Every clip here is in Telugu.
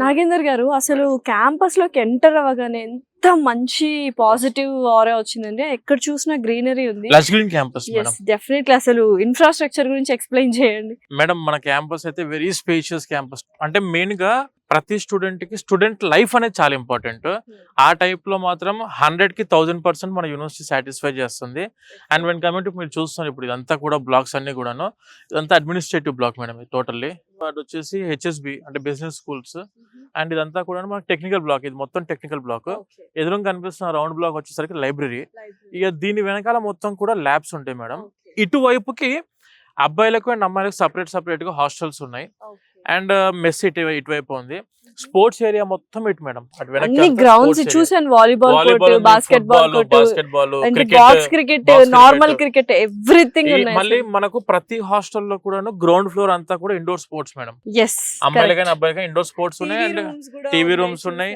నాగేందర్ గారు అసలు క్యాంపస్ లోకి ఎంటర్ అవ్వగానే ఎంత మంచి పాజిటివ్ ఆరా వచ్చిందండి. ఎక్కడ చూసినా గ్రీనరీ ఉంది. Lush green campus madam. Definitely అసలు ఇన్ఫ్రాస్ట్రక్చర్ గురించి ఎక్స్ప్లెయిన్ చేయండి మేడం మన క్యాంపస్ అయితే వెరీ స్పేషియస్ క్యాంపస్. అంటే మెయిన్ గా ప్రతి స్టూడెంట్ కి స్టూడెంట్ లైఫ్ అనేది చాలా ఇంపార్టెంట్. ఆ టైప్ లో మాత్రం 100కి 1000% మన యూనివర్సిటీ సాటిస్ఫై చేస్తుంది. అండ్ వెన్ కమింగ్ టు మీరు చూస్తున్నారు ఇప్పుడు ఇదంతా కూడా బ్లాక్స్ అన్ని కూడాను ఇదంతా అడ్మినిస్ట్రేటివ్ బ్లాక్ మేడం ఇది టోటల్లీ. అది వచ్చేసి హెచ్ఎస్బి అంటే బిజినెస్ స్కూల్స్. అండ్ ఇదంతా కూడా మనకి టెక్నికల్ బ్లాక్, ఇది మొత్తం టెక్నికల్ బ్లాక్. ఎదురుగా కనిపిస్తున్న రౌండ్ బ్లాక్ వచ్చేసరికి లైబ్రరీ. ఇక దీని వెనకాల మొత్తం కూడా ల్యాబ్స్ ఉంటాయి మేడం. ఇటువైపుకి అబ్బాయిలకు అండ్ అమ్మాయిలకు సపరేట్ గా హాస్టల్స్ ఉన్నాయి. అండ్ మెస్ ఇటువైపు ఉంది. స్పోర్ట్స్ ఏరియా మొత్తం ఇటు మేడం. అన్ని గ్రౌండ్స్ చూసాను. Volleyball court, basketball court, box cricket, normal cricket, everything ఉన్నాయి. మళ్ళీ మనకు ప్రతి హాస్టల్లో కూడా గ్రౌండ్ ఫ్లోర్ అంతా కూడా ఇండోర్ స్పోర్ట్స్ మేడం. అమ్మాయిలకైనా అబ్బాయిలకైనా ఇండోర్ స్పోర్ట్స్ ఉన్నాయి. అండ్ టీవీ రూమ్స్ ఉన్నాయి.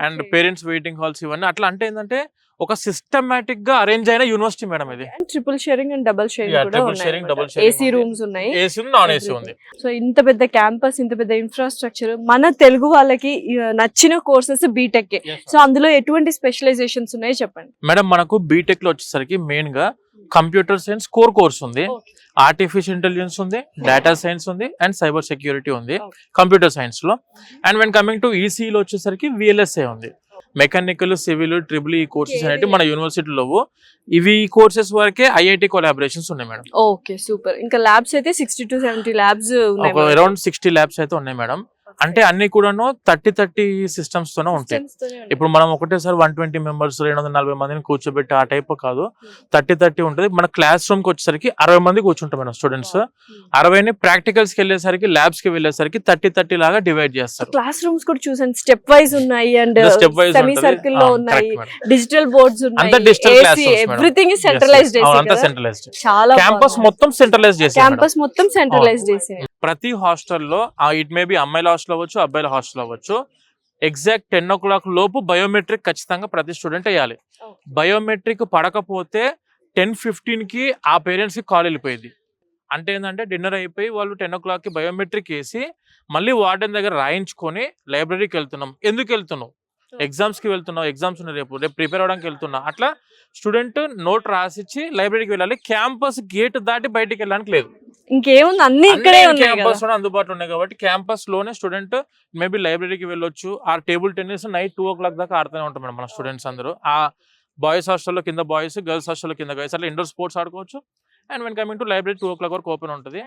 అండ్ పేరెంట్స్ వెయిటింగ్ హాల్స్ ఇవన్నీ అట్లా. అంటే ఏంటంటే ఒక సిస్టమాటిక్ గా అరేంజ్ అయిన యూనివర్సిటీ మేడం ఇది. Triple sharing and double sharing AC rooms ఉన్నాయి, ఏసీ నాన్ ఏసీ ఉంది. సో ఇంత పెద్ద క్యాంపస్, ఇంత పెద్ద ఇన్ఫ్రాస్ట్రక్చర్, మన తెలుగు వాళ్ళకి నచ్చిన కోర్సెస్ బీటెక్. సో అందులో ఎటువంటి స్పెషలైజేషన్స్ ఉన్నాయో చెప్పండి మేడం. మనకు బీటెక్ లో వచ్చేసరికి మెయిన్ గా కంప్యూటర్ సైన్స్ కోర్ కోర్స్ ఉంది, ఆర్టిఫిషియల్ ఇంటెలిజెన్స్ ఉంది, డేటా సైన్స్ ఉంది, అండ్ సైబర్ సెక్యూరిటీ ఉంది కంప్యూటర్ సైన్స్ లో. And when coming to EC లో వచ్చేసరికి విఎల్ఎస్ఏ ఉంది. Mechanical, civil, triple E courses అనేవి మన యూనివర్సిటీలో ఇవి కోర్సెస్ వరకే ఐఐటి కొలాబరేషన్స్ ఉన్నాయి మేడం. Okay super. ఇంకా ల్యాబ్స్ అయితే 60 to 70 ల్యాబ్స్ ఉన్నాయి. అరౌండ్ 60 ల్యాబ్స్ అయితే ఉన్నాయి మేడం. అంటే అన్ని కూడాను 30 సిస్టమ్స్ తోనే ఉంటాయి. ఇప్పుడు మనం ఒకటేసారి 120 మెంబర్స్ 240 మందిని కూర్చోబెట్టి ఆ టైప్ కాదు, 30 ఉంటుంది. మన క్లాస్ రూమ్ కి వచ్చేసరికి 60 మంది కూర్చుంటాం మేడం స్టూడెంట్స్. 60ని ప్రాక్టికల్స్ కి వెళ్ళేసరికి, ల్యాబ్స్ కి వెళ్ళేసరికి 30 లాగా డివైడ్ చేస్తారు. క్లాస్ రూమ్స్ కూడా చూసాను, స్టెప్ వైజ్ ఉన్నాయి అండ్ సెమీ సర్కిల్ లో ఉన్నాయి, డిజిటల్ బోర్డ్స్ ఉన్నాయి, ఎవ్రీథింగ్ ఇస్ సెంట్రలైజ్డ్. చాలా క్యాంపస్ మొత్తం సెంట్రలైజ్ చేశారు. క్యాంపస్ మొత్తం సెంట్రలైజ్ చేశారు. ప్రతి హాస్టల్లో ఇట్ మే బి అమ్మాయిల హాస్టల్ అవ్వచ్చు, అబ్బాయిల హాస్టల్ అవ్వచ్చు, ఎగ్జాక్ట్ 10 o'clock లోపు బయోమెట్రిక్ ఖచ్చితంగా ప్రతి స్టూడెంట్ వేయాలి. బయోమెట్రిక్ పడకపోతే 10:15 కి ఆ పేరెంట్స్ కి కాల్ వెళ్ళిపోయింది. అంటే ఏంటంటే డిన్నర్ అయిపోయి వాళ్ళు 10 o'clock కి బయోమెట్రిక్ వేసి మళ్ళీ వార్డెన్ దగ్గర రాయించుకొని లైబ్రరీకి వెళ్తున్నాం. ఎందుకు వెళ్తున్నావు? ఎగ్జామ్స్ కి వెళ్తున్నావు, ఎగ్జామ్స్ ఉన్నాయి, రేపు ప్రిపేర్ అవడానికి వెళ్తున్నా. అట్లా స్టూడెంట్ నోట్ రాసిచ్చి లైబ్రరీకి వెళ్ళాలి. క్యాంపస్ గేట్ దాటి బయటికి వెళ్ళడానికి లేదు. ఇంకేముంది, అన్ని ఇక్కడే ఉన్నాయి, క్యాంపస్ లో అందుబాటులో ఉన్నాయి. కాబట్టి క్యాంపస్ లోనే స్టూడెంట్ మేబీ లైబ్రరీకి వెళ్ళొచ్చు. ఆ టేబుల్ టెన్నిస్ నైట్ 2 o'clock దాకా ఆడుతూనే ఉంటాం మేడం మన స్టూడెంట్స్ అందరూ. ఆ బాయ్స్ హాస్టల్లో కింద బాయ్స్, గర్ల్స్ హాస్టల్లో కింద గర్ల్స్, అట్లా ఇండోర్ స్పోర్ట్స్ ఆడుకోవచ్చు. And when coming to library 2 o'clock వరకు ఓపెన్ ఉంటుంది.